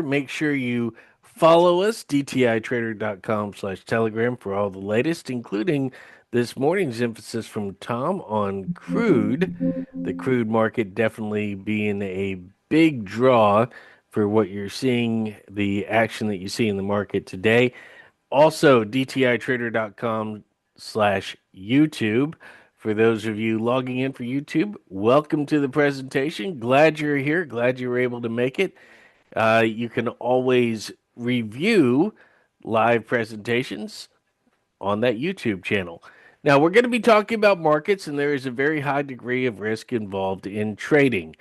Make sure you follow us, dtitrader.com/telegram for all the latest, including this morning's emphasis from Tom on crude. The crude market definitely being a big draw for what you're seeing, the action that you see in the market today. Also, dtitrader.com/YouTube. For those of you logging in for YouTube, welcome to the presentation. Glad you're here. Glad you were able to make it. You can always review live presentations on that YouTube channel. Now, we're going to be talking about markets, and there is a very high degree of risk involved in trading.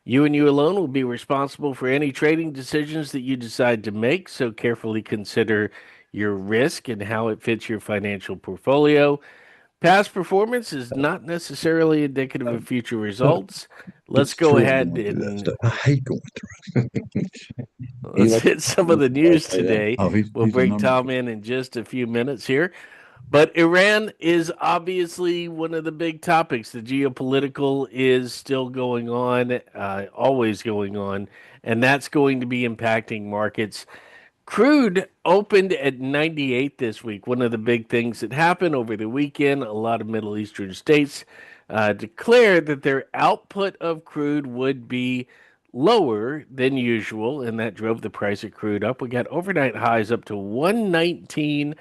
You and you alone will be responsible for any trading decisions that you decide to make, so carefully consider your risk and how it fits your financial portfolio. Past performance is not necessarily indicative of future results. Let's Gets go thrilled ahead going through that and stuff. I hate going through it. He let's likes hit some of the to news say that. today. Oh, he's We'll he's a bring numbers Tom guy. in just a few minutes here. But Iran is obviously one of the big topics. The geopolitical is still going on, always going on, and that's going to be impacting markets. Crude opened at 98 this week. One of the big things that happened over the weekend, a lot of Middle Eastern states declared that their output of crude would be lower than usual, and that drove the price of crude up. We got overnight highs up to 119.48.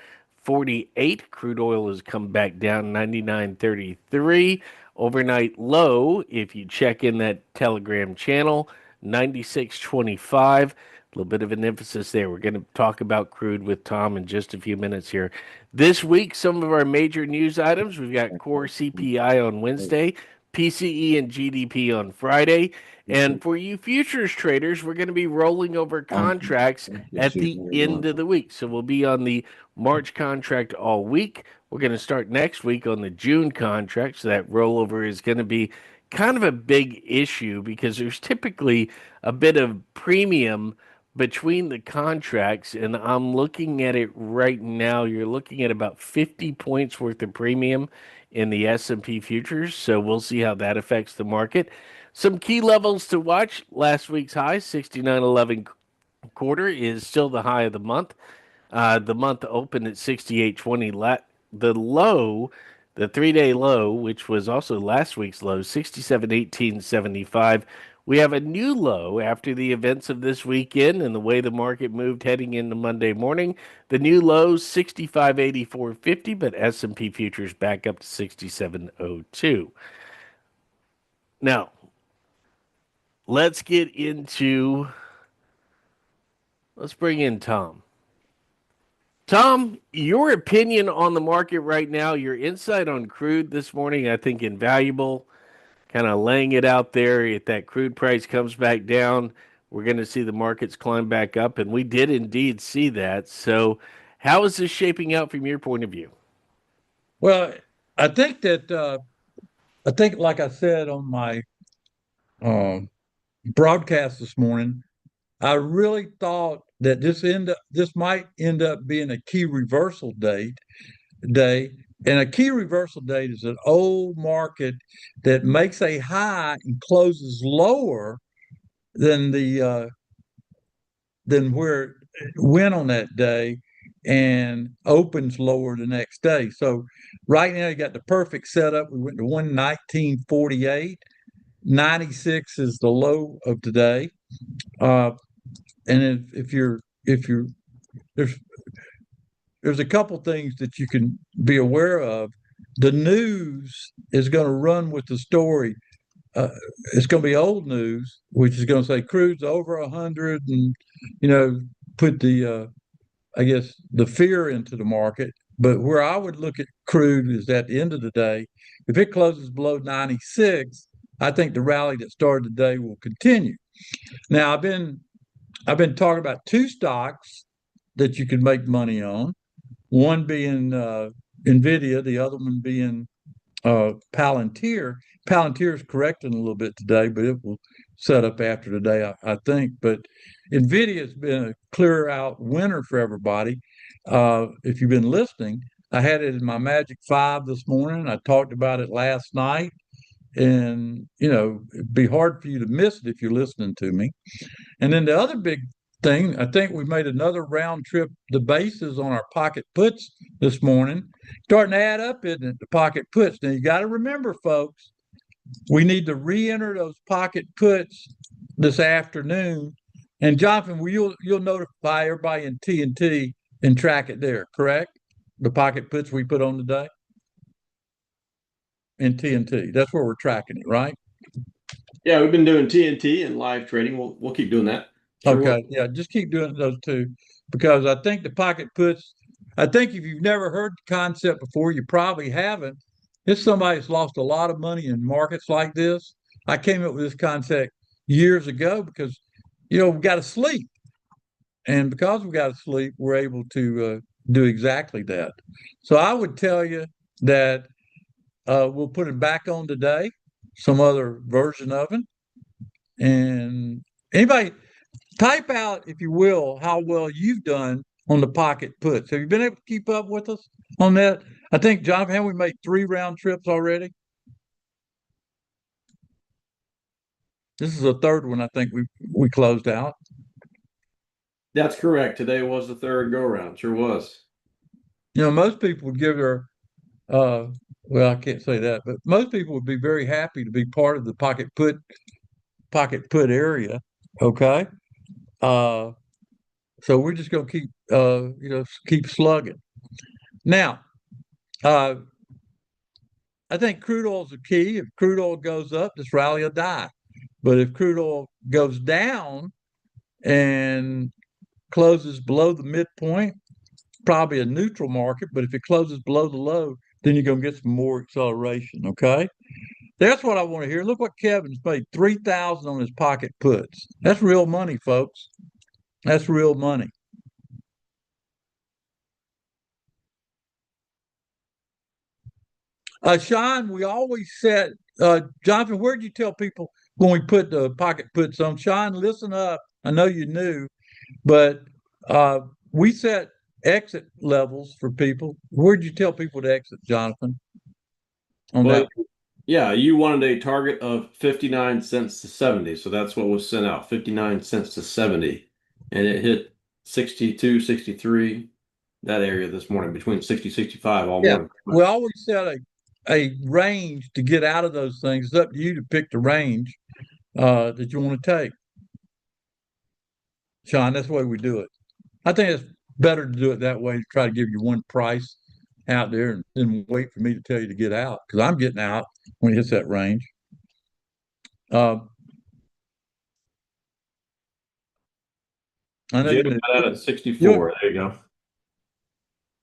Crude oil has come back down 99.33. Overnight low, if you check in that Telegram channel, 96.25. A little bit of an emphasis there. We're going to talk about crude with Tom in just a few minutes here. This week, some of our major news items. We've got core CPI on Wednesday, PCE and GDP on Friday. And for you futures traders, we're going to be rolling over contracts Yes, at he's the very end good. of the week. So we'll be on the March contract all week. We're going to start next week on the June contract. So that rollover is going to be kind of a big issue because there's typically a bit of premium between the contracts, and I'm looking at it right now. You're looking at about 50 points worth of premium in the S&P futures, so we'll see how that affects the market. Some key levels to watch. Last week's high, 69.11 quarter, is still the high of the month. The month opened at 68.20. The low, the 3 day low, which was also last week's low, 67.1875. We have a new low after the events of this weekend and the way the market moved heading into Monday morning. The new low 65.8450, but S&P futures back up to 67.02. Now, let's get into let's bring in Tom. Tom, your opinion on the market right now, your insight on crude this morning, I think invaluable. Kind of laying it out there. If that crude price comes back down, we're going to see the markets climb back up. And we did indeed see that. So, how is this shaping out from your point of view? Well, I think that I think, like I said on my um, broadcast this morning, I really thought that this might end up being a key reversal day, and a key reversal date is an old market that makes a high and closes lower than the than where it went on that day and opens lower the next day. So right now you got the perfect setup. We went to 119.48. 96 is the low of today. Uh, and if you're there's there's a couple things that you can be aware of. The news is going to run with the story. Uh, it's going to be old news, which is going to say crude's over 100, and you know put the I guess the fear into the market. But where I would look at crude is at the end of the day, if it closes below 96, I think the rally that started today will continue. Now I've been talking about two stocks that you could make money on. One being Nvidia, the other one being Palantir. Palantir is correcting a little bit today, but it will set up after today, I think. But Nvidia has been a clear out winner for everybody. If you've been listening, I had it in my Magic Five this morning. I talked about it last night, and it'd be hard for you to miss it if you're listening to me. And then the other big thing. I think we made another round trip the bases on our pocket puts this morning. Starting to add up, isn't it? The pocket puts. Now you got to remember, folks, we need to re-enter those pocket puts this afternoon. And Jonathan, you'll notify everybody in T and track it there, correct? The pocket puts we put on today in T. That's where we're tracking it, right? Yeah, we've been doing TNT and live trading. We'll keep doing that. Sure will. Okay, yeah, just keep doing those two because I think the pocket puts. I think if you've never heard the concept before, you probably haven't. It's somebody that's lost a lot of money in markets like this. I came up with this concept years ago because we got to sleep, and because we got to sleep, we're able to do exactly that. So I would tell you that we'll put it back on today, some other version of it, and anybody type out, if you will, how well you've done on the pocket puts. Have you been able to keep up with us on that? I think, John, have we made 3 round trips already? This is the third one I think we closed out. That's correct. Today was the third go around. Sure was. Most people would give their well, I can't say that, but most people would be very happy to be part of the pocket put area. Okay. So we're just gonna keep slugging. Now, I think crude oil is the key. If crude oil goes up, this rally will die. But if crude oil goes down and closes below the midpoint, probably a neutral market. But if it closes below the low, then you're going to get some more acceleration. Okay. That's what I want to hear. Look what Kevin's made 3,000 on his pocket puts. That's real money, folks. That's real money. Sean, we always said, Jonathan, where'd you tell people when we put the pocket puts on? Sean, listen up. I know you knew, but we set exit levels for people. Where'd you tell people to exit, Jonathan? On Well, that? yeah, you wanted a target of 59 cents to 70. So that's what was sent out, 59 cents to 70. And it hit 62, 63, that area this morning, between 60, 65 all morning. We always set a range to get out of those things. It's up to you to pick the range that you want to take. Sean, that's the way we do it. I think it's better to do it that way to try to give you one price out there and then wait for me to tell you to get out because I'm getting out when it hits that range. I know Jim got out at 64. There you go.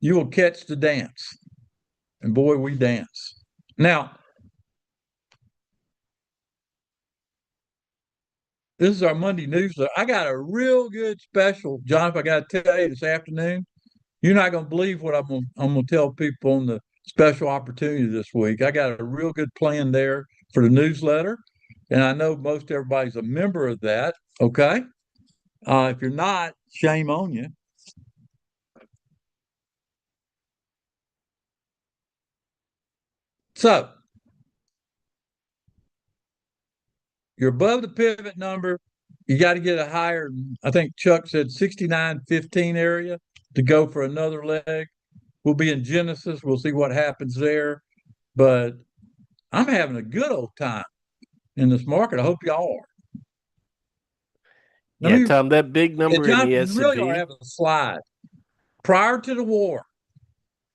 You will catch the dance. And boy, we dance. Now, this is our Monday newsletter. I got a real good special, Jonathan. I got to tell you this afternoon. You're not going to believe what I'm going to tell people on the special opportunity this week. I got a real good plan there for the newsletter, and I know most everybody's a member of that. Okay, if you're not, shame on you. So you're above the pivot number. You got to get a higher. I think Chuck said 69.15 area to go for another leg. We'll be in Genesis. We'll see what happens there. But I'm having a good old time in this market. I hope y'all are. Yeah, Tom, that big number in the S&P. You really ought to have a slide. Prior to the war,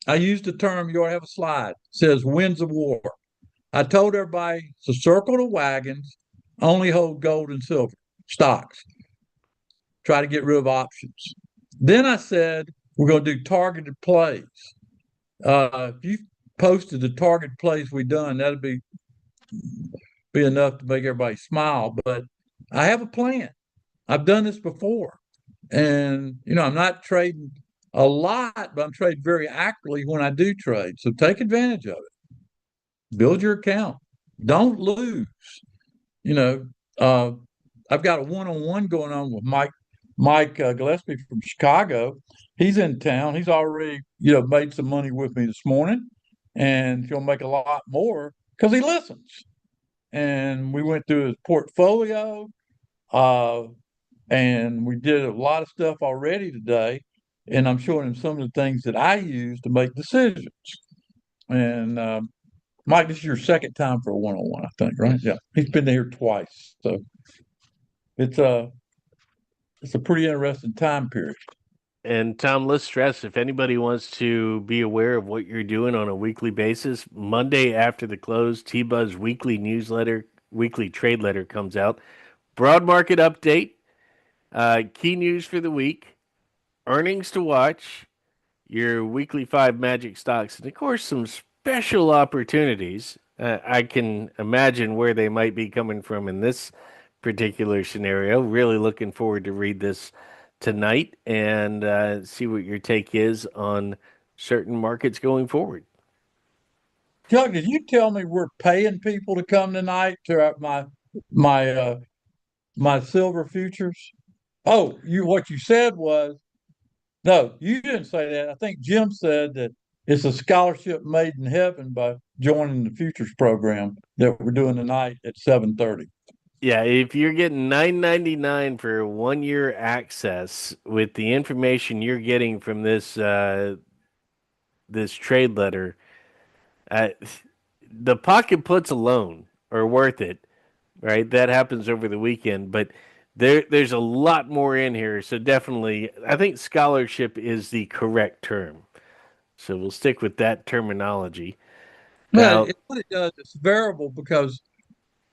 I used the term, you ought to have a slide. It says winds of war. I told everybody to circle the wagons, only hold gold and silver stocks. Try to get rid of options. Then I said, we're going to do targeted plays. If you posted the target plays we done, that'd be enough to make everybody smile. But I have a plan. I've done this before. And, I'm not trading a lot, but I'm trading very accurately when I do trade. So take advantage of it. Build your account. Don't lose. I've got a one-on-one going on with Mike Gillespie from Chicago. He's in town. He's already, made some money with me this morning, and he'll make a lot more because he listens. And we went through his portfolio. and we did a lot of stuff already today. And I'm showing him some of the things that I use to make decisions. And Mike, this is your second time for a one-on-one, I think, right? Yeah, he's been here twice, so it's a it's a pretty interesting time period. And Tom, let's stress if anybody wants to be aware of what you're doing on a weekly basis, Monday after the close, T-Buzz weekly newsletter, weekly trade letter comes out. Broad market update, key news for the week, earnings to watch, your weekly five magic stocks, and of course, some special opportunities. I can imagine where they might be coming from in this particular scenario. Really looking forward to read this tonight and see what your take is on certain markets going forward. Chuck, did you tell me we're paying people to come tonight to my my silver futures? Oh, you what you said was no, you didn't say that. I think Jim said that it's a scholarship made in heaven by joining the futures program that we're doing tonight at 7:30. Yeah, if you're getting $9.99 for 1 year access with the information you're getting from this trade letter, uh, the pocket puts alone are worth it, right? That happens over the weekend, but there's a lot more in here. So definitely, I think scholarship is the correct term. So we'll stick with that terminology. Well, Now, what it does, it's variable because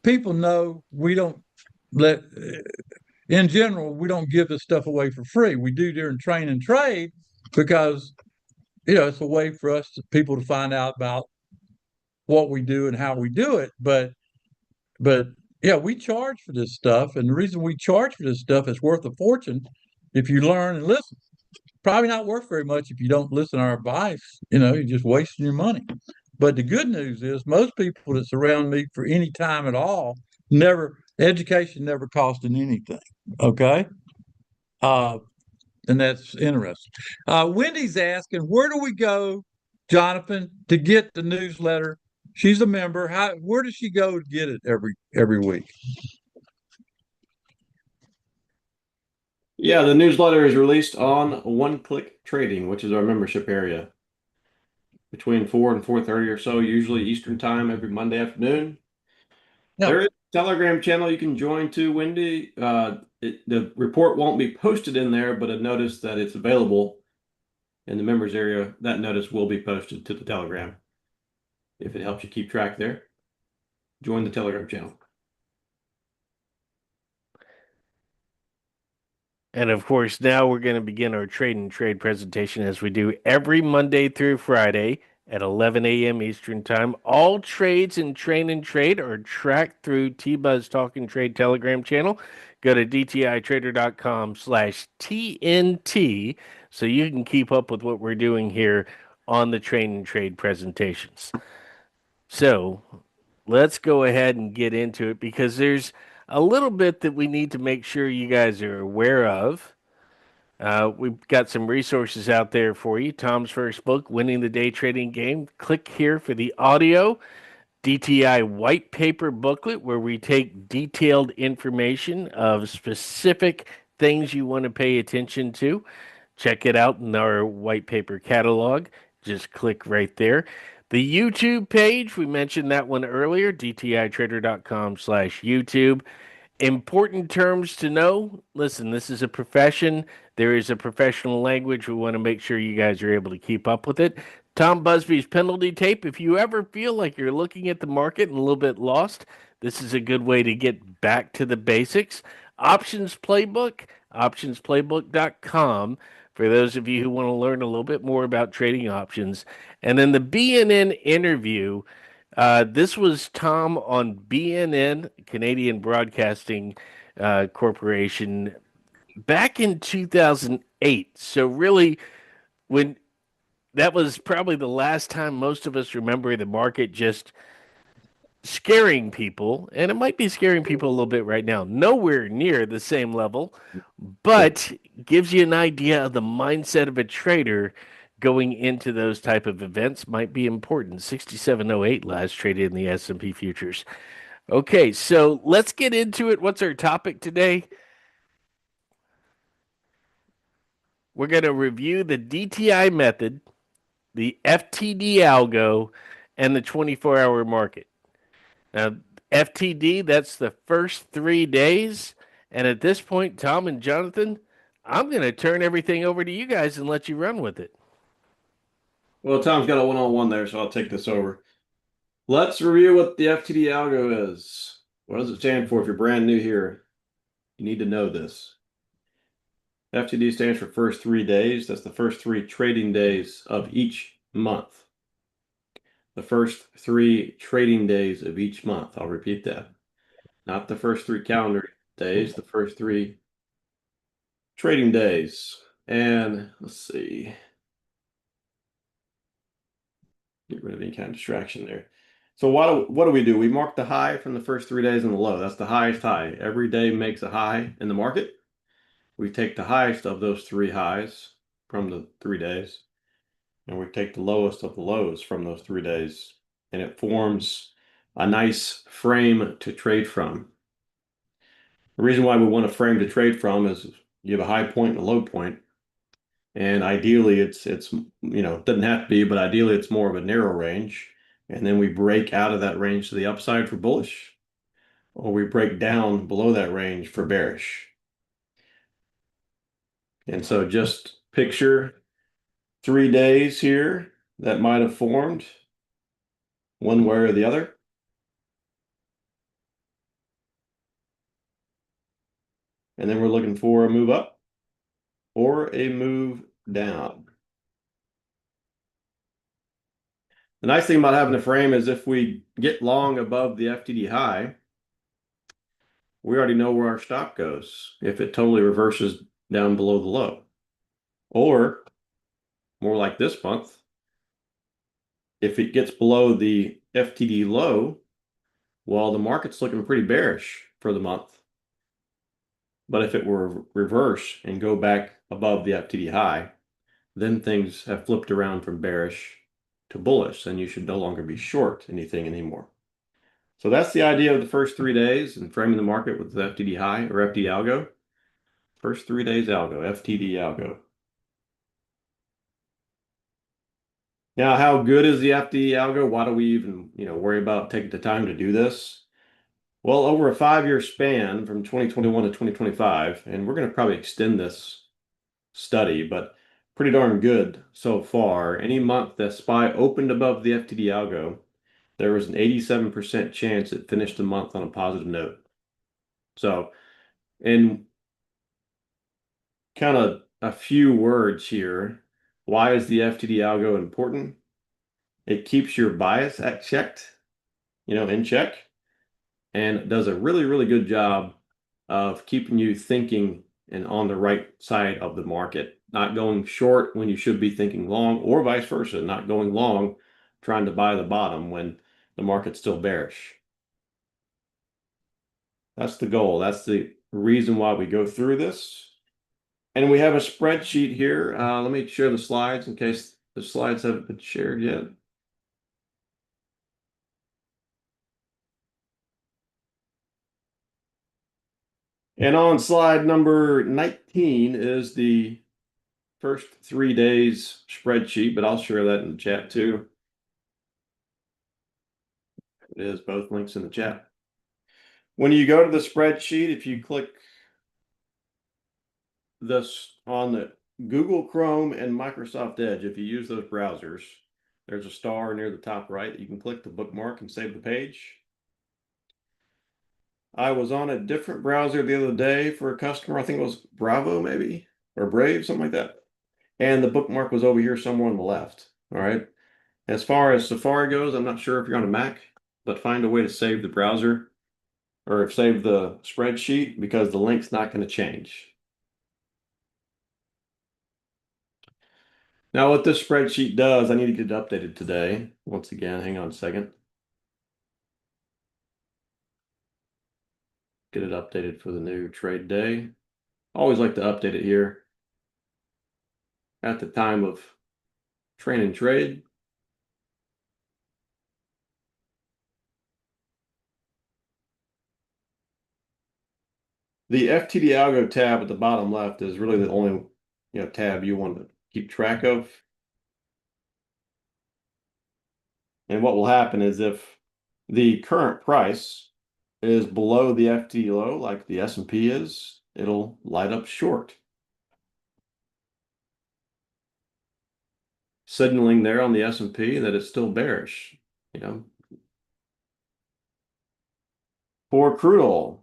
people know we don't let, in general, we don't give this stuff away for free. We do during train and trade because, it's a way for us, people to find out about what we do and how we do it. But yeah, we charge for this stuff. And the reason we charge for this stuff is worth a fortune if you learn and listen. Probably not worth very much if you don't listen to our advice. You're just wasting your money. But the good news is most people that surround me for any time at all education never costing anything. Okay. Uh, and that's interesting. Wendy's asking, where do we go, Jonathan, to get the newsletter? She's a member. Where does she go to get it every week? Yeah, the newsletter is released on One Click Trading, which is our membership area, between 4 and 4:30 or so, usually Eastern time every Monday afternoon. No. There is a Telegram channel you can join too, Wendy. The report won't be posted in there, but a notice that it's available in the members area, that notice will be posted to the Telegram. If it helps you keep track there, join the Telegram channel. and of course, now we're going to begin our trade and trade presentation as we do every Monday through Friday at 11 a.m. Eastern Time. All trades in Train and Trade are tracked through T-Buzz Talk and Trade Telegram channel. Go to dtitrader.com/TNT so you can keep up with what we're doing here on the Train and Trade presentations. So let's go ahead and get into it because there's a little bit that we need to make sure you guys are aware of. We've got some resources out there for you. Tom's first book, Winning the Day Trading Game. Click here for the audio DTI white paper booklet where we take detailed information of specific things you want to pay attention to. Check it out in our white paper catalog. Just click right there. The YouTube page, we mentioned that one earlier, dtitrader.com/YouTube. Important terms to know. Listen, this is a profession. There is a professional language. We want to make sure you guys are able to keep up with it. Tom Busby's penalty tape. If you ever feel like you're looking at the market and a little bit lost, this is a good way to get back to the basics. Options Playbook, optionsplaybook.com for those of you who want to learn a little bit more about trading options. And then the BNN interview. This was Tom on BNN, Canadian Broadcasting Corporation, back in 2008. So really, when that was probably the last time most of us remember the market just scaring people, and it might be scaring people a little bit right now. Nowhere near the same level, but gives you an idea of the mindset of a trader going into those type of events might be important. 6708 last traded in the S&P futures. Okay, so let's get into it. What's our topic today? We're going to review the DTI method, the FTD algo, and the 24-hour market. Now, FTD, that's the first 3 days. And at this point, Tom and Jonathan, I'm going to turn everything over to you guys and let you run with it. Well, Tom's got a one-on-one there, so I'll take this over. Let's review what the FTD algo is. What does it stand for? If you're brand new here, you need to know this. FTD stands for first 3 days. That's the first 3 trading days of each month. The first 3 trading days of each month. I'll repeat that. Not the first 3 calendar days, the first 3 trading days. And let's see. Get rid of any kind of distraction there. So what do we do? We mark the high from the first 3 days and the low. That's the highest high. Every day makes a high in the market. We take the highest of those 3 highs from the 3 days, and we take the lowest of the lows from those 3 days, and it forms a nice frame to trade from. The reason why we want a frame to trade from is you have a high point and a low point, and ideally it's doesn't have to be, but ideally it's more of a narrow range, and then we break out of that range to the upside for bullish, or we break down below that range for bearish. And so just picture 3 days here that might have formed one way or the other. And then we're looking for a move up or a move down. The nice thing about having a frame is if we get long above the FTD high, we already know where our stop goes if it totally reverses down below the low. Or more like this month, if it gets below the FTD low, well, the market's looking pretty bearish for the month. But if it were reverse and go back above the FTD high, then things have flipped around from bearish to bullish, and you should no longer be short anything anymore. So that's the idea of the first 3 days and framing the market with the FTD high or FTD algo. First 3 days algo, FTD algo. Now, how good is the FTD algo? Why do we even, worry about taking the time to do this? Well, over a 5-year span from 2021 to 2025, and we're going to probably extend this study, but pretty darn good so far. Any month that SPY opened above the FTD algo, there was an 87% chance it finished the month on a positive note. So, in kind of a few words here, why is the FTD algo important? It keeps your bias checked, in check, and does a really, really good job of keeping you thinking and on the right side of the market, not going short when you should be thinking long, or vice versa, not going long trying to buy the bottom when the market's still bearish. That's the goal. That's the reason why we go through this. And we have a spreadsheet here. Let me share the slides in case the slides haven't been shared yet. And on slide number 19 is the first 3 days spreadsheet, but I'll share that in the chat too. It is both links in the chat. When you go to the spreadsheet, if you click this on the Google Chrome and Microsoft Edge, if you use those browsers, there's a star near the top right. You can click the bookmark and save the page. I was on a different browser the other day for a customer. I think it was Bravo maybe, or Brave, something like that. And the bookmark was over here somewhere on the left. All right. As far as Safari goes, I'm not sure if you're on a Mac, but find a way to save the browser or save the spreadsheet because the link's not going to change. Now, what this spreadsheet does, I need to get it updated today. Once again, hang on a second. Get it updated for the new trade day. Always like to update it here at the time of train and trade. The FTD algo tab at the bottom left is really the only tab you want to keep track of. And what will happen is if the current price is below the FT low, like the S&P is, it'll light up short, signaling there on the S&P that it's still bearish. For crude oil,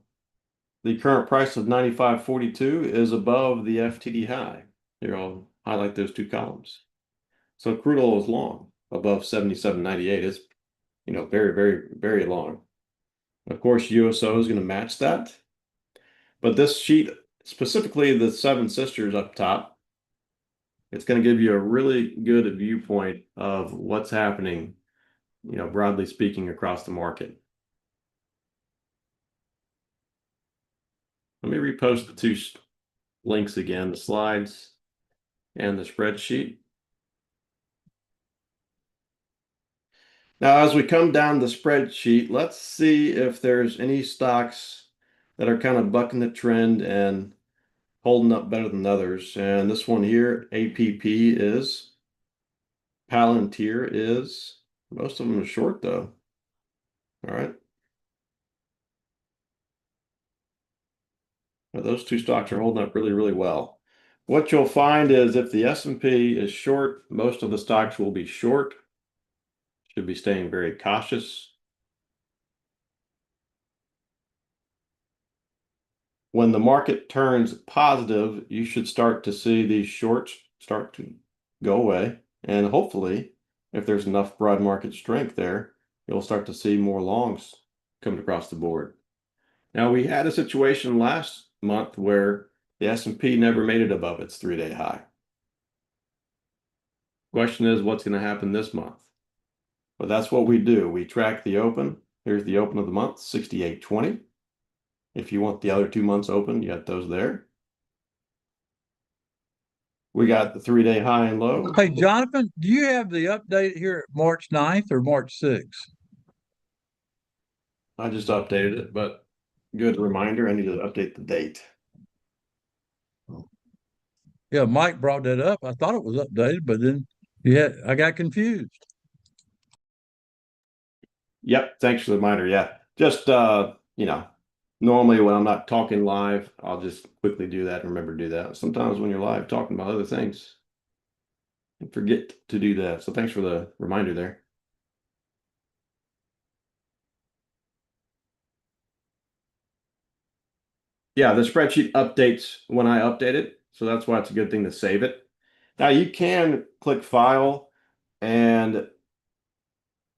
the current price of 95.42 is above the FTD high. Here, I'll highlight those two columns. So crude oil is long, above 77.98. It's, very, very, very long. Of course, USO is going to match that. But this sheet, specifically the Seven Sisters up top, it's going to give you a really good viewpoint of what's happening, broadly speaking, across the market. Let me repost the two links again, the slides and the spreadsheet. Now, as we come down the spreadsheet, let's see if there's any stocks that are kind of bucking the trend and holding up better than others. And this one here, APP is, Palantir is, most of them are short though. All right. Now, those two stocks are holding up really, really well. What you'll find is if the S&P is short, most of the stocks will be short. Should be staying very cautious. When the market turns positive, you should start to see these shorts start to go away. And hopefully, if there's enough broad market strength there, you'll start to see more longs come across the board. Now, we had a situation last month where the S&P never made it above its 3-day high. Question is, what's going to happen this month? Well, that's what we do. We track the open. Here's the open of the month, 68.20. If you want the other 2 months open, you got those there. We got the 3-day high and low. Hey, Jonathan, do you have the update here at March 9th or March 6th? I just updated it, but good reminder, I need to update the date. Yeah, Mike brought that up. I thought it was updated, but then I got confused. Yep, thanks for the reminder. Yeah, just normally when I'm not talking live, I'll just quickly do that and remember to do that. Sometimes when you're live talking about other things, I forget to do that. So thanks for the reminder there. Yeah, the spreadsheet updates when I update it, so that's why it's a good thing to save it. Now you can click File and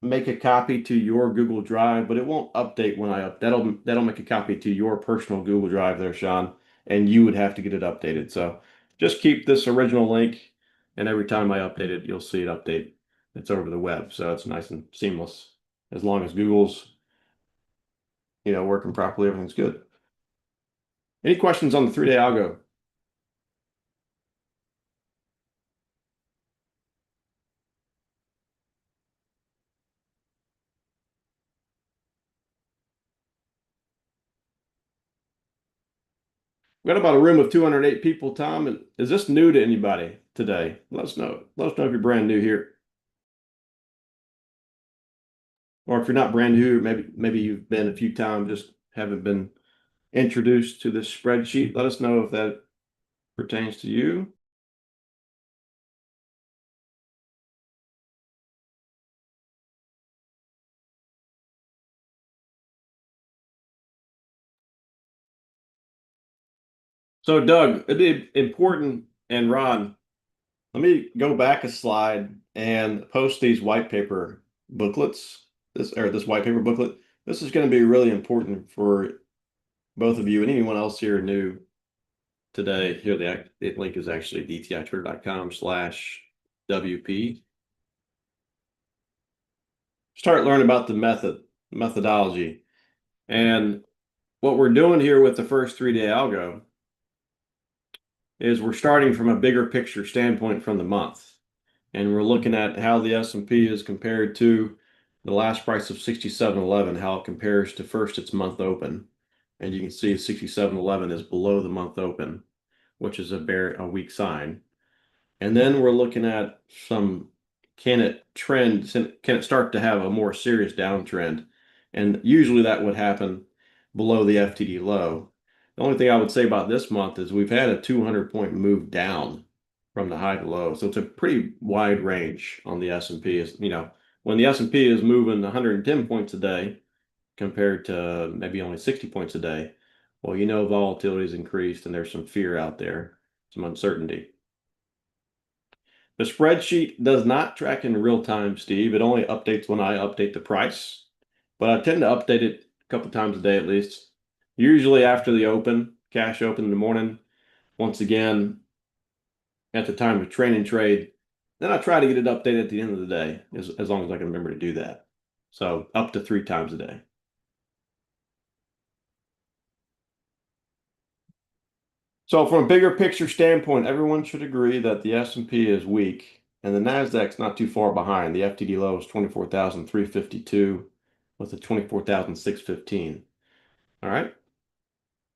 make a copy to your Google Drive, but it won't update when that'll make a copy to your personal Google Drive there, Sean, and you would have to get it updated. So just keep this original link, and every time I update it, you'll see it update. It's over the web, so it's nice and seamless. As long as Google's working properly, everything's good. Any questions on the 3-day algo? We've got about a room of 208 people, Tom. Is this new to anybody today? Let us know. Let us know if you're brand new here. Or if you're not brand new, maybe you've been a few times, just haven't been introduced to this spreadsheet. Let us know if that pertains to you. So Doug, it'd be important, and Ron, let me go back a slide and post these white paper booklets, this white paper booklet. This is going to be really important for both of you and anyone else here new today. Here, the link is actually dtitwitter.com/WP. Start learning about the methodology. And what we're doing here with the first 3-day algo is we're starting from a bigger picture standpoint from the month. And we're looking at how the S&P is compared to the last price of 67.11, how it compares to first its month open. And you can see 67.11 is below the month open. which is a weak sign. And then we're looking at can it start to have a more serious downtrend? And usually that would happen below the FTD low. The only thing I would say about this month is we've had a 200-point move down from the high to low. So it's a pretty wide range on the S&P. When the S&P is moving 110 points a day compared to maybe only 60 points a day, well, volatility's increased and there's some fear out there, some uncertainty. The spreadsheet does not track in real time, Steve. It only updates when I update the price, but I tend to update it a couple times a day at least. Usually after the cash open in the morning, once again at the time of trade. Then I try to get it updated at the end of the day, as long as I can remember to do that. So up to 3 times a day. So from a bigger picture standpoint, everyone should agree that the S&P is weak and the Nasdaq's not too far behind. The FTD low is 24,352 with a 24,615. All right.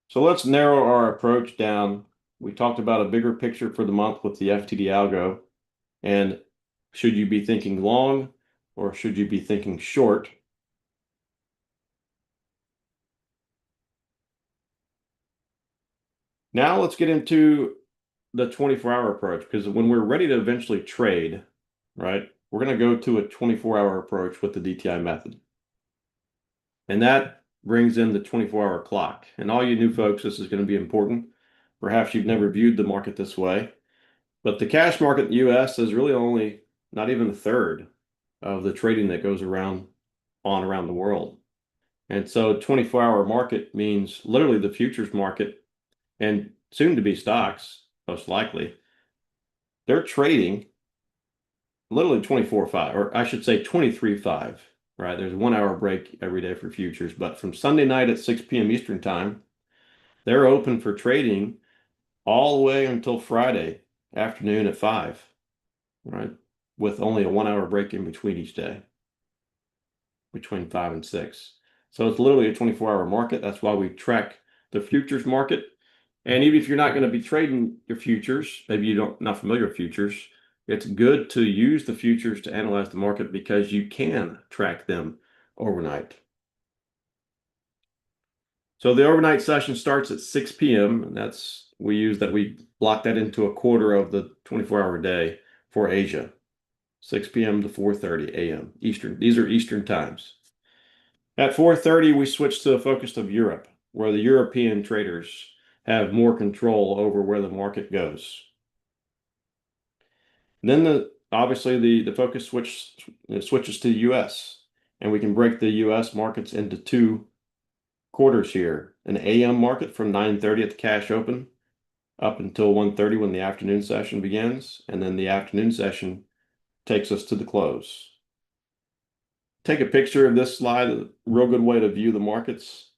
So let's narrow our approach down. We talked about a bigger picture for the month with the FTD algo. And should you be thinking long or should you be thinking short? Now let's get into the 24-hour approach, because when we're ready to eventually trade, right, we're going to go to a 24-hour approach with the DTI method. And that brings in the 24-hour clock. And all you new folks, this is going to be important. Perhaps you've never viewed the market this way, but the cash market in the US is really only not even a third of the trading that goes around the world. And so 24-hour market means literally the futures market and soon to be stocks, most likely, they're trading literally 24/5, or I should say 23/5, right? There's a 1 hour break every day for futures, but from Sunday night at 6 p.m. Eastern time, they're open for trading all the way until Friday afternoon at 5, right? With only a 1 hour break in between each day, between 5 and 6. So it's literally a 24-hour market. That's why we track the futures market. And even if you're not going to be trading your futures, maybe not familiar with futures, it's good to use the futures to analyze the market because you can track them overnight. So the overnight session starts at 6 p.m. and we block that into a quarter of the 24-hour day for Asia, 6 p.m. to 4:30 a.m. Eastern. These are Eastern times. At 4:30, we switch to the focus of Europe, where the European traders have more control over where the market goes. And then obviously the focus switches to the US, and we can break the US markets into 2 quarters here. An AM market from 9:30 at the cash open up until 1:30 when the afternoon session begins, and then the afternoon session takes us to the close. Take a picture of this slide, a real good way to view the markets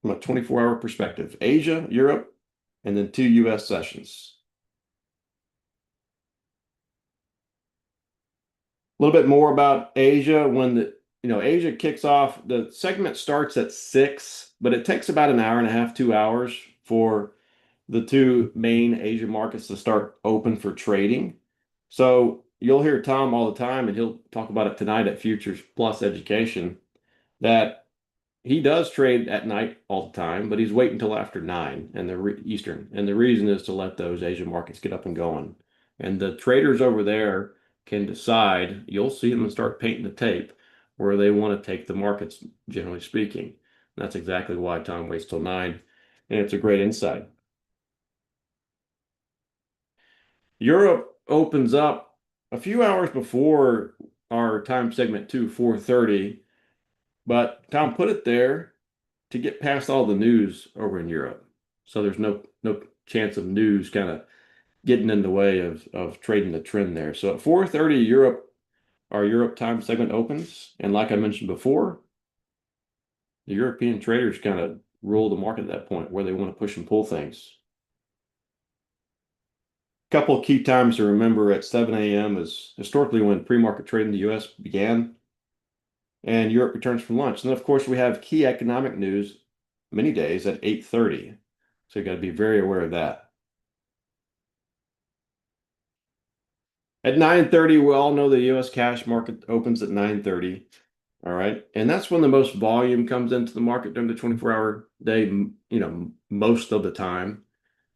from a 24-hour perspective. Asia, Europe, and then 2 US sessions. A little bit more about Asia. When Asia kicks off, the segment starts at 6, but it takes about an hour and a half, 2 hours for the 2 main Asia markets to start open for trading. So you'll hear Tom all the time, and he'll talk about it tonight at Futures Plus Education, that he does trade at night all the time, but he's waiting until after 9 and the Eastern. And the reason is to let those Asian markets get up and going. And the traders over there can decide, you'll see them start painting the tape where they want to take the markets, generally speaking. And that's exactly why Tom waits till 9. And it's a great insight. Europe opens up a few hours before our time segment 2, 4:30. But Tom put it there to get past all the news over in Europe. So there's no chance of news kind of getting in the way of trading the trend there. So at 4:30 our Europe time segment opens. And like I mentioned before, the European traders kind of rule the market at that point where they want to push and pull things. A couple of key times to remember: at 7 a.m. is historically when pre-market trade in the US began, and Europe returns from lunch. And then, of course, we have key economic news many days at 8:30. So you got to be very aware of that. At 9:30, we all know the US cash market opens at 9:30. All right. And that's when the most volume comes into the market during the 24-hour day, most of the time.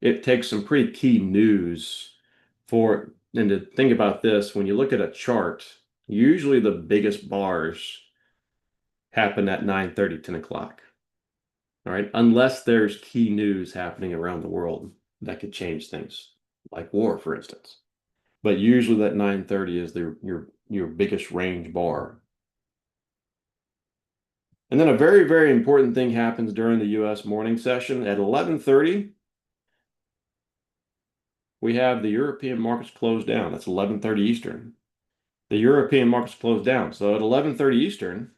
It takes some pretty key news and to think about this, when you look at a chart, usually the biggest bars happen at 9:30, 10 o'clock. All right. Unless there's key news happening around the world that could change things, like war, for instance. But usually that 9:30 is your biggest range bar. And then a very, very important thing happens during the US morning session. At 11:30, we have the European markets closed down. That's 11:30 Eastern. The European markets closed down. So at 11:30 Eastern,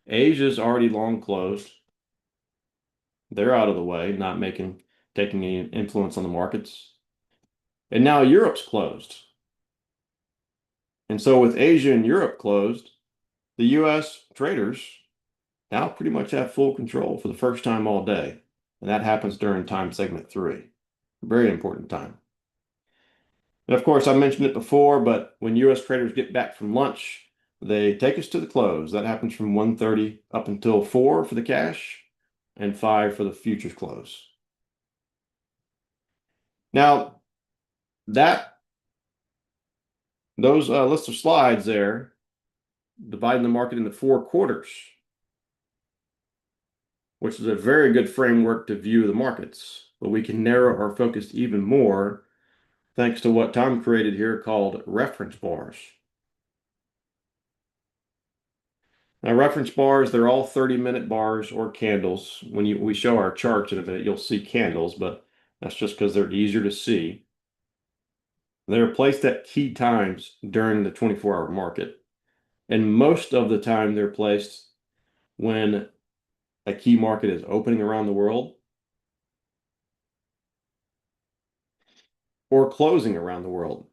Asia's already long closed. They're out of the way, not taking any influence on the markets. And now Europe's closed. And so with Asia and Europe closed, the US traders now pretty much have full control for the first time all day. And that happens during time segment 3. Very important time. And of course, I mentioned it before, but when US traders get back from lunch, they take us to the close. That happens from 1:30 up until 4 for the cash and 5 for the futures close. Now, those list of slides there, dividing the market into 4 quarters, which is a very good framework to view the markets. But we can narrow our focus even more thanks to what Tom created here called reference bars. Now, reference bars, they're all 30-minute bars or candles. When we show our charts in a minute, you'll see candles, but that's just because they're easier to see. They're placed at key times during the 24-hour market. And most of the time, they're placed when a key market is opening around the world or closing around the world.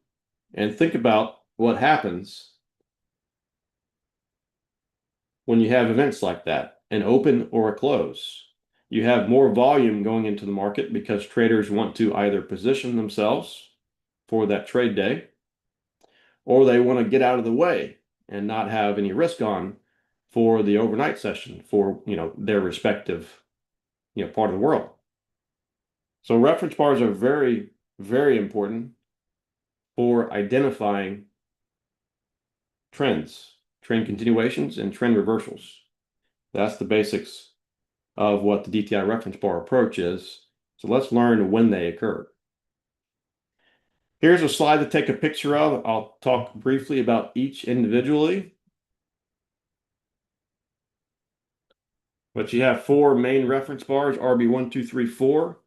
And think about what happens when you have events like that, an open or a close. You have more volume going into the market because traders want to either position themselves for that trade day, or they want to get out of the way and not have any risk on for the overnight session for their respective part of the world. So reference bars are very, very important for identifying trends, trend continuations, and trend reversals. That's the basics of what the DTI reference bar approach is. So let's learn when they occur. Here's a slide to take a picture of. I'll talk briefly about each individually. But you have 4 main reference bars, RB1, 2, 3, 4,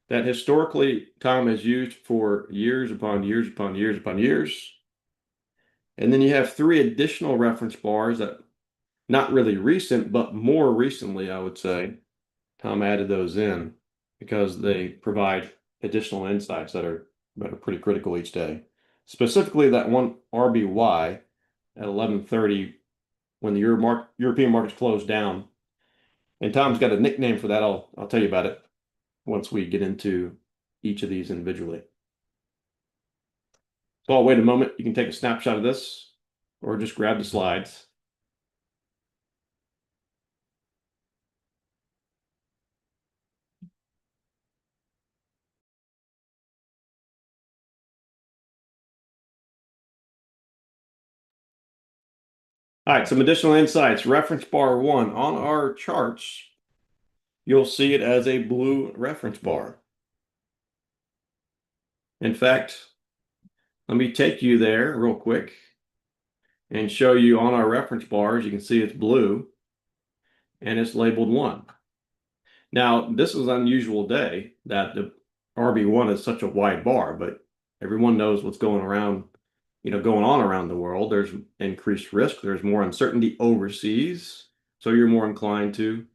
that historically Tom has used for years upon years upon years upon years. And then you have 3 additional reference bars that not really recent, but more recently, I would say, Tom added those in because they provide additional insights that are pretty critical each day. Specifically, that one RBY at 11:30 when the European markets closed down. And Tom's got a nickname for that. I'll tell you about it once we get into each of these individually. So I'll wait a moment. You can take a snapshot of this or just grab the slides. All right, some additional insights. Reference bar 1. On our charts, you'll see it as a blue reference bar. In fact, let me take you there real quick and show you on our reference bars. You can see it's blue and it's labeled 1. Now, this is an unusual day that the RB1 is such a wide bar, but everyone knows what's going on around the world. There's increased risk. There's more uncertainty overseas. So you're more inclined to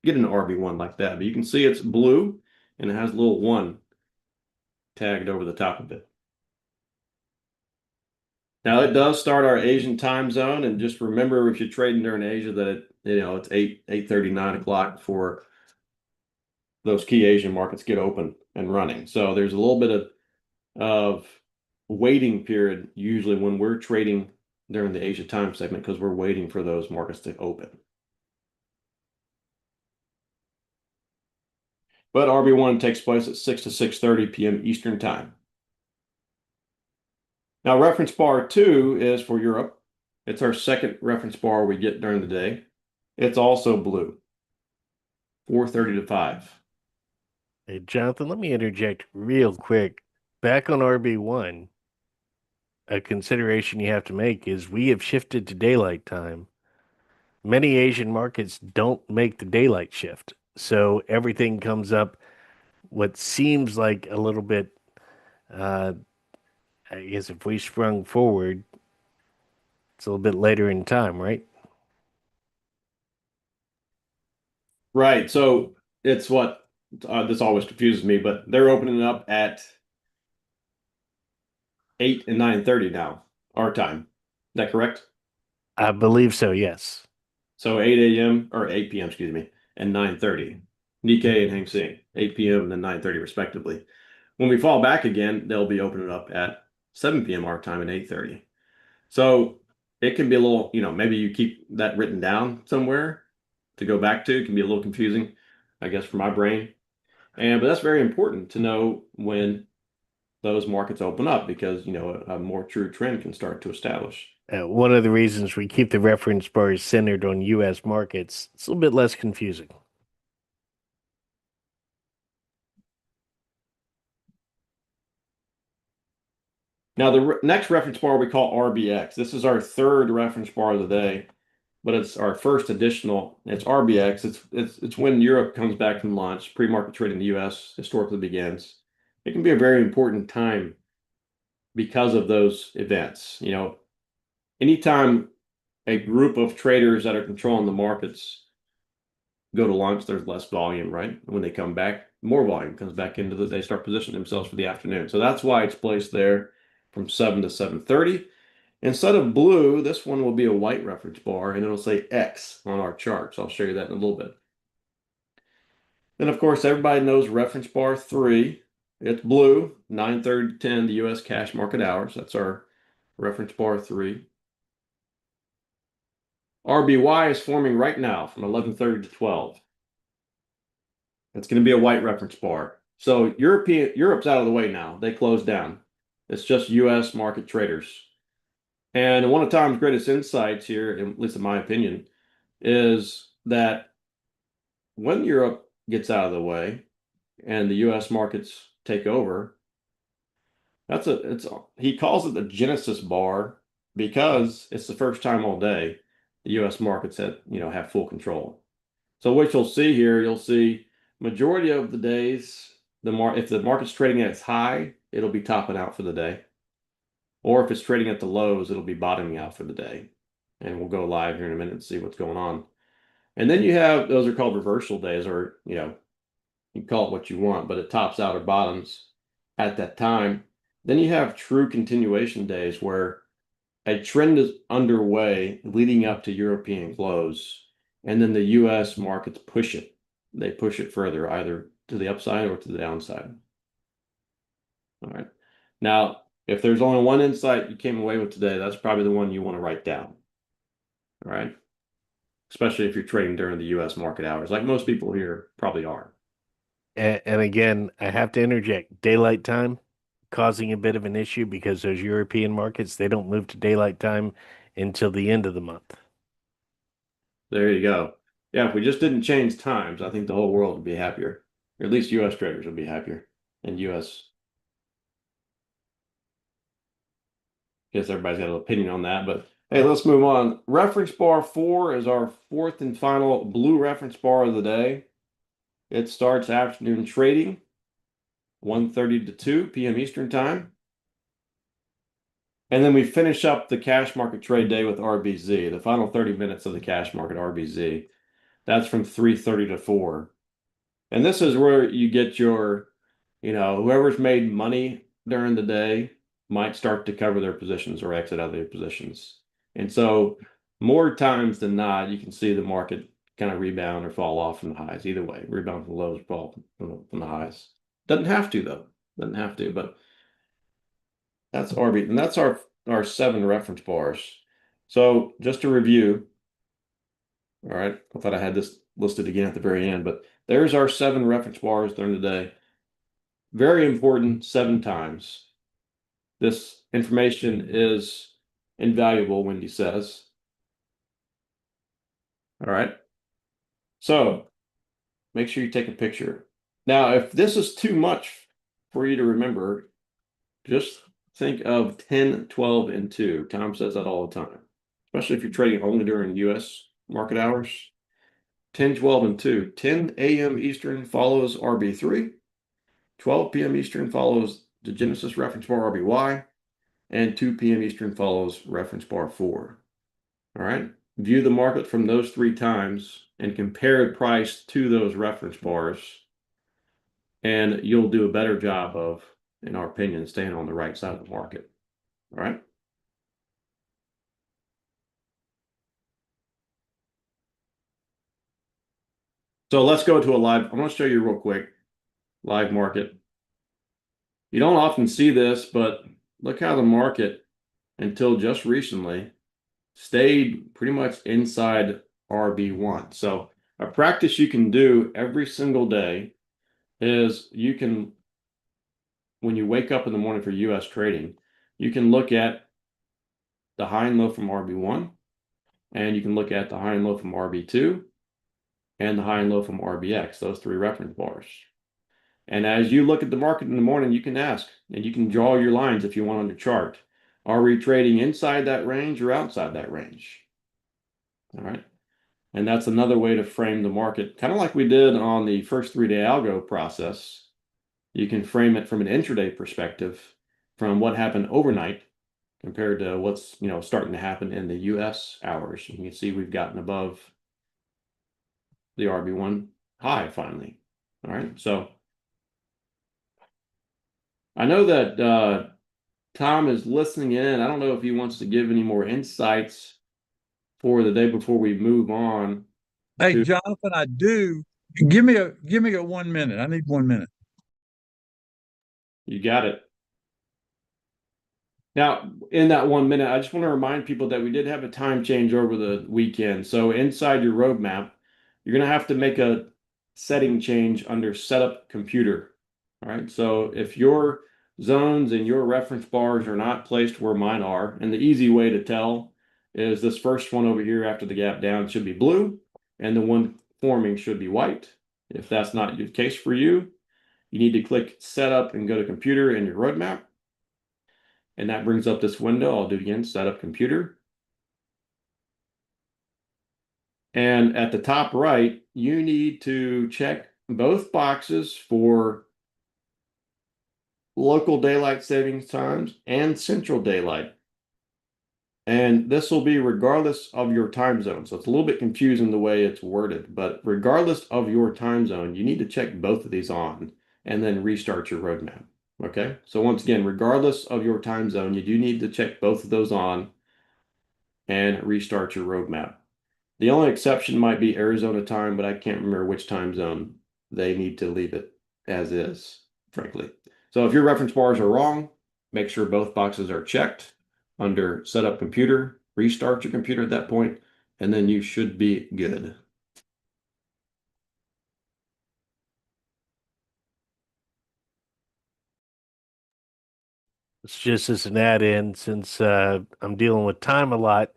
get an RB1 like that. But you can see it's blue and it has a little 1 tagged over the top of it. Now it does start our Asian time zone, and just remember if you're trading during Asia that it's 8:30, 9 o'clock for those key Asian markets get open and running. So there's a little bit of waiting period usually when we're trading during the Asia time segment because we're waiting for those markets to open. But RB1 takes place at 6 to 6:30 p.m. Eastern time. Now, reference bar 2 is for Europe. It's our second reference bar we get during the day. It's also blue, 4:30 to 5. Hey, Jonathan, let me interject real quick. Back on RB1, a consideration you have to make is we have shifted to daylight time. Many Asian markets don't make the daylight shift. So everything comes up what seems like a little bit, uh, I guess if we sprung forward, it's a little bit later in time, right? Right. So it's what this always confuses me, but they're opening up at 8 and 9:30 now, our time. Is that correct? I believe so, yes. So 8 a.m. or 8 p.m., excuse me, and 9:30. Nikkei and Hang Seng, 8 p.m. and then 9:30 respectively. When we fall back again, they'll be opening up at 7 p.m. our time and 8:30. So it can be a little, maybe you keep that written down somewhere to go back to. It can be a little confusing, I guess, for my brain. But that's very important to know when those markets open up because, a more true trend can start to establish. One of the reasons we keep the reference bars centered on U.S. markets, it's a little bit less confusing. Now, the next reference bar we call RBX. This is our third reference bar of the day, but it's our first additional. It's RBX. It's when Europe comes back from launch. Pre-market trade in the U.S. historically begins. It can be a very important time because of those events. Anytime a group of traders that are controlling the markets go to lunch, there's less volume, right? When they come back, more volume comes back into they start positioning themselves for the afternoon. So that's why it's placed there from 7 to 7:30. Instead of blue, this one will be a white reference bar and it'll say X on our chart. So I'll show you that in a little bit. Then of course, everybody knows reference bar 3. It's blue, 9:30 to 10, the US cash market hours. That's our reference bar 3. RBY is forming right now from 11:30 to 12. It's going to be a white reference bar. So Europe's out of the way now. They closed down. It's just US market traders. And one of Tom's greatest insights here, at least in my opinion, is that when Europe gets out of the way and the US markets take over, he calls it the Genesis bar because it's the first time all day the US markets have full control. So what you'll see here, you'll see majority of the days, if the market's trading at its high, it'll be topping out for the day. Or if it's trading at the lows, it'll be bottoming out for the day. And we'll go live here in a minute and see what's going on. And then you have, those are called reversal days, or, you can call it what you want, but it tops out or bottoms at that time. Then you have true continuation days where a trend is underway leading up to European close. And then the US markets push it. They push it further, either to the upside or to the downside. All right. Now, if there's only one insight you came away with today, that's probably the one you want to write down. All right. Especially if you're trading during the US market hours, like most people here probably are. And again, I have to interject daylight time causing a bit of an issue because those European markets, they don't move to daylight time until the end of the month. There you go. Yeah, if we just didn't change times, I think the whole world would be happier. Or at least US traders would be happier. And US, guess everybody's got an opinion on that, but hey, let's move on. Reference bar 4 is our fourth and final blue reference bar of the day. It starts afternoon trading, 1:30 to 2 p.m. Eastern time. And then we finish up the cash market trade day with RBZ, the final 30 minutes of the cash market RBZ. That's from 3:30 to 4. And this is where you get your, whoever's made money during the day might start to cover their positions or exit out of their positions. And so more times than not, you can see the market kind of rebound or fall off from the highs. Either way, rebound from the lows, fall from the highs. Doesn't have to though. Doesn't have to, but that's RB, and that's our 7 reference bars. So just to review, all right, I thought I had this listed again at the very end, but there's our 7 reference bars during the day. Very important 7 times. This information is invaluable, Wendy says. All right. So make sure you take a picture. Now, if this is too much for you to remember, just think of 10, 12, and 2. Tom says that all the time, especially if you're trading only during US market hours. 10, 12, and 2. 10 a.m. Eastern follows RB3. 12 p.m. Eastern follows the Genesis reference bar RBY. And 2 p.m. Eastern follows reference bar 4. All right. View the market from those 3 times and compare the price to those reference bars. And you'll do a better job of, in our opinion, staying on the right side of the market. All right. So let's go to a live. I'm going to show you real quick. Live market. You don't often see this, but look how the market, until just recently, stayed pretty much inside RB1. So a practice you can do every single day is you can, when you wake up in the morning for US trading, you can look at the high and low from RB1, and you can look at the high and low from RB2, and the high and low from RBX, those 3 reference bars. And as you look at the market in the morning, you can ask, and you can draw your lines if you want on your chart. Are we trading inside that range or outside that range? All right. And that's another way to frame the market, kind of like we did on the first 3-day algo process. You can frame it from an intraday perspective, from what happened overnight compared to what's starting to happen in the US hours. You can see we've gotten above the RB1 high finally. All right. So I know that Tom is listening in. I don't know if he wants to give any more insights for the day before we move on. Hey, Jonathan, I do. Give me a 1 minute. I need 1 minute. You got it. Now, in that 1 minute, I just want to remind people that we did have a time change over the weekend. So inside your roadmap, you're going to have to make a setting change under Setup Computer. All right. So if your zones and your reference bars are not placed where mine are, and the easy way to tell is this first one over here after the gap down should be blue, and the one forming should be white. If that's not the case for you, you need to click Setup and go to Computer in your roadmap. And that brings up this window. I'll do it again, Setup Computer. And at the top right, you need to check both boxes for local daylight savings times and central daylight. And this will be regardless of your time zone. So it's a little bit confusing the way it's worded, but regardless of your time zone, you need to check both of these on and then restart your roadmap. Okay. So once again, regardless of your time zone, you do need to check both of those on and restart your roadmap. The only exception might be Arizona time, but I can't remember which time zone they need to leave it as is, frankly. So if your reference bars are wrong, make sure both boxes are checked under Setup Computer, restart your computer at that point, and then you should be good. It's just as an add-in, since I'm dealing with time a lot,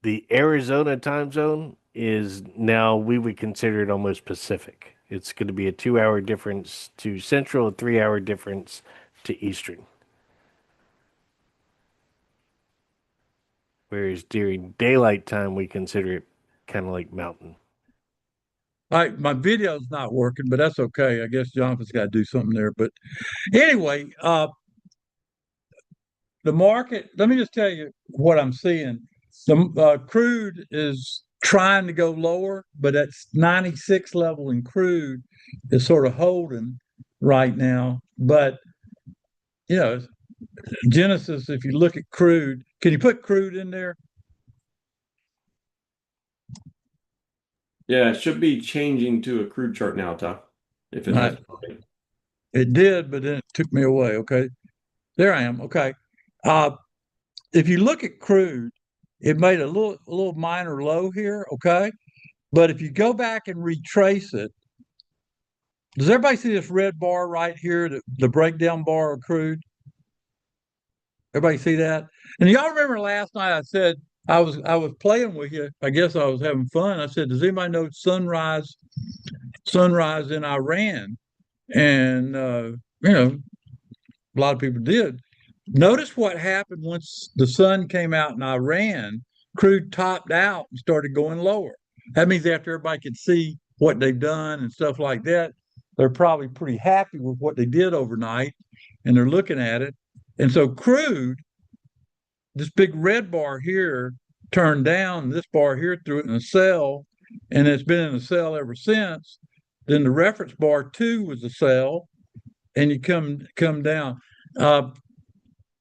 the Arizona time zone is now, we would consider it almost Pacific. It's going to be a 2-hour difference to Central, a 3-hour difference to Eastern. Whereas during daylight time, we consider it kind of like Mountain. All right, my video's not working, but that's okay. I guess Jonathan's got to do something there. But anyway, the market, let me just tell you what I'm seeing. The crude is trying to go lower, but at 96 level in crude is sort of holding right now. But you know, Genesis, if you look at crude, can you put crude in there? Yeah, it should be changing to a crude chart now, Tom. If it Right. hasn't already. It did, but then it took me away. Okay. There I am. Okay. Uh, if you look at crude, it made a little minor low here. Okay. But if you go back and retrace it, does everybody see this red bar right here, the breakdown bar of crude? Everybody see that? And y'all remember last night I said I was playing with you. I guess I was having fun. I said, does anybody know sunrise in Iran? And a lot of people did. Notice what happened once the sun came out in Iran. Crude topped out and started going lower. That means after everybody could see what they've done and stuff like that, they're probably pretty happy with what they did overnight, and they're looking at it. And so crude, this big red bar here, turned down. This bar here threw it in a sell, and it's been in a sell ever since. Then the reference bar two was a sell, and you come down. Uh,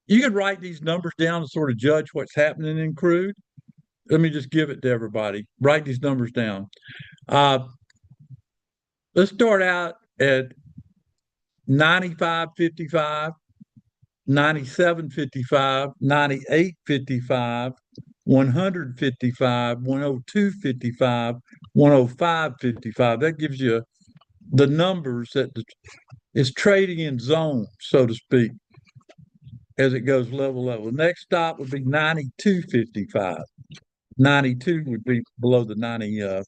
you could write these numbers down to sort of judge what's happening in crude. Let me just give it to everybody. Write these numbers down. Uh, let's start out at 95.55, 97.55, 98.55, 100.55, 102.55, 105.55. That gives you the numbers that is trading in zones, so to speak, as it goes level. Next stop would be 92.55. 92 would be below the 95.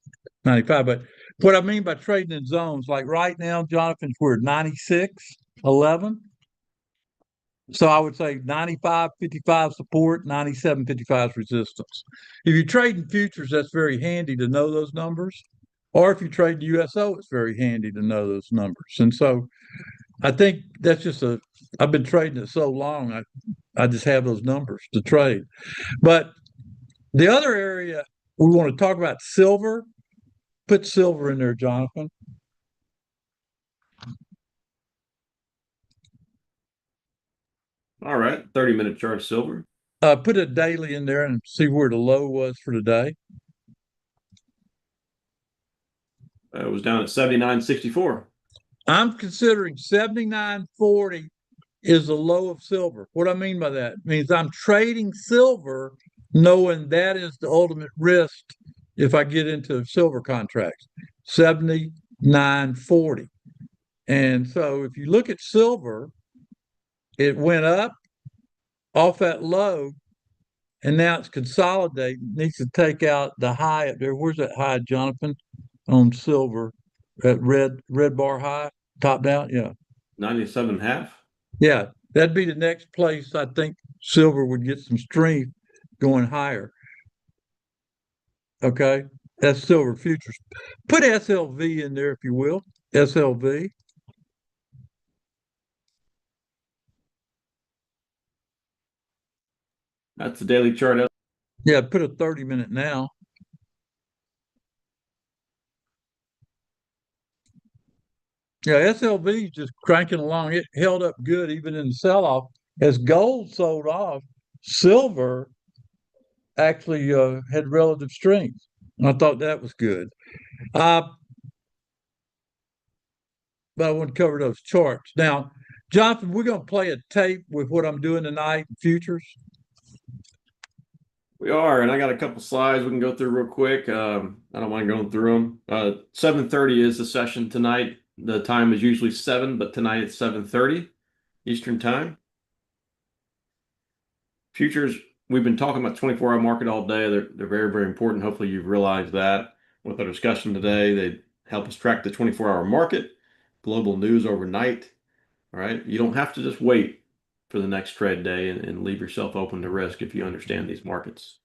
But what I mean by trading in zones, like right now, Jonathan, we're at 96.11. So I would say 95.55 support, 97.55 is resistance. If you're trading futures, that's very handy to know those numbers. Or if you trade USO, it's very handy to know those numbers. And so I think that's just I've been trading it so long, I just have those numbers to trade. But the other area we want to talk about, silver. Put silver in there, Jonathan. All right, 30-minute chart of silver. Put a daily in there and see where the low was for today. It was down at 79.64. I'm considering 79.40 is the low of silver. What I mean by that means I'm trading silver knowing that is the ultimate risk if I get into silver contracts. 79.40. And so if you look at silver, it went up off that low, and now it's consolidating. It needs to take out the high up there. Where's that high, Jonathan, on silver? That red bar high, topped out? Yeah. 97.5. Yeah. That'd be the next place I think silver would get some strength going higher. Okay. That's silver futures. Put SLV in there if you will. SLV. That's the daily chart. Yeah, put a 30-minute now. Yeah, SLV is just cranking along. It held up good even in the sell-off. As gold sold off, silver actually had relative strength. And I thought that was good. But I want to cover those charts. Now, Jonathan, we're going to play a tape with what I'm doing tonight in futures. We are, and I got a couple slides we can go through real quick. I don't mind going through them. 7:30 is the session tonight. The time is usually 7, but tonight it's 7:30 Eastern time. Futures, we've been talking about 24-hour market all day. They're very, very important. Hopefully you've realized that with our discussion today. They help us track the 24-hour market, global news overnight. All right. You don't have to just wait for the next trade day and leave yourself open to risk if you understand these markets.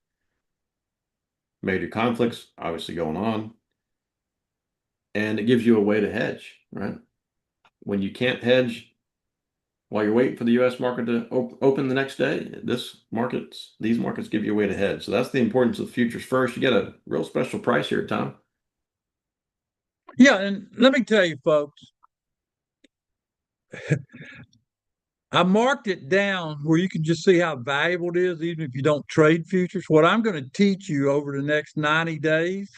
Major conflicts obviously going on. And it gives you a way to hedge, right? When you can't hedge while you're waiting for the U.S. market to open the next day, these markets give you a way to hedge. So that's the importance of futures first. You get a real special price here, Tom. Yeah, and let me tell you, folks, I marked it down where you can just see how valuable it is, even if you don't trade futures. What I'm going to teach you over the next 90 days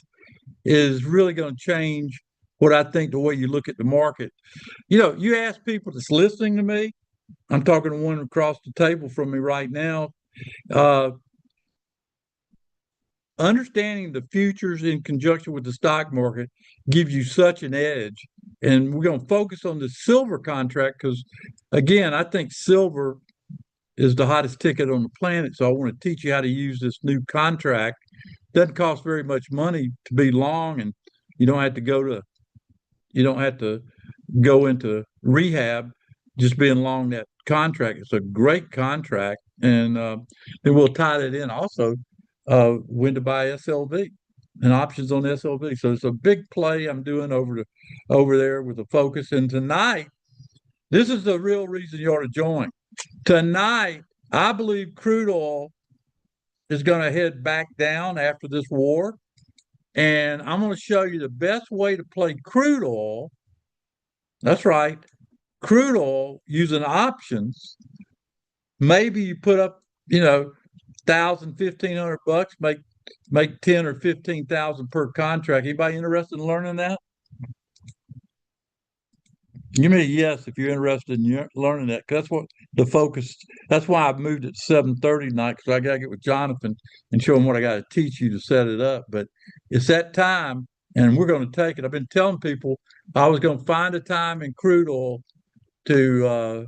is really going to change what I think the way you look at the market. You ask people that's listening to me, I'm talking to one across the table from me right now. Uh, Understanding the futures in conjunction with the stock market gives you such an edge. And we're going to focus on the silver contract because, again, I think silver is the hottest ticket on the planet. So I want to teach you how to use this new contract. Doesn't cost very much money to be long, and you don't have to go into rehab just being long that contract. It's a great contract, and then we'll tie that in also when to buy SLV and options on SLV. So it's a big play I'm doing over there with the focus. And tonight, this is the real reason you ought to join. Tonight, I believe crude oil is going to head back down after this war. And I'm going to show you the best way to play crude oil. That's right, crude oil using options. Maybe you put up, $1,000, $1,500, make 10 or 15,000 per contract. Anybody interested in learning that? Give me a yes if you're interested in learning that, because that's what the focus. That's why I've moved it to 7:30 tonight, because I got to get with Jonathan and show him what I got to teach you to set it up. But it's that time, and we're going to take it. I've been telling people I was going to find a time in crude oil to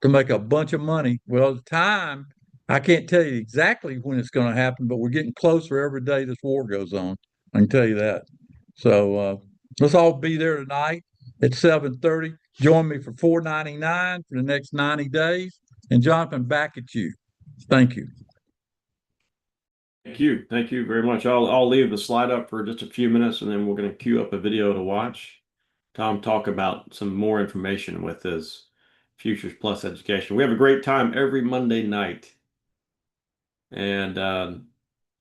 make a bunch of money. Well, the time I can't tell you exactly when it's going to happen, but we're getting closer every day this war goes on. I can tell you that. So let's all be there tonight at 7:30. Join me for $4.99 for the next 90 days. And Jonathan, back at you. Thank you. Thank you. Thank you very much. I'll leave the slide up for just a few minutes, and then we're going to queue up a video to watch Tom talk about some more information with his Futures Plus education. We have a great time every Monday night. And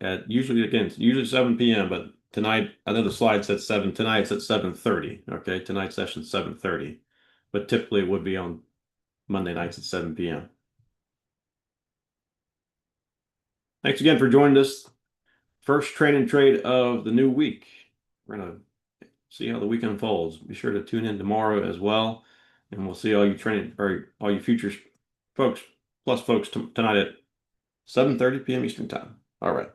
at usually 7 p.m., but tonight, I know the slide said 7. Tonight it's at 7:30. Okay, tonight's session 7:30. But typically it would be on Monday nights at 7 p.m. Thanks again for joining us. First training trade of the new week. We're going to see how the week unfolds. Be sure to tune in tomorrow as well. And we'll see all you all you futures folks, plus folks tonight at 7:30 p.m. Eastern Time. All right.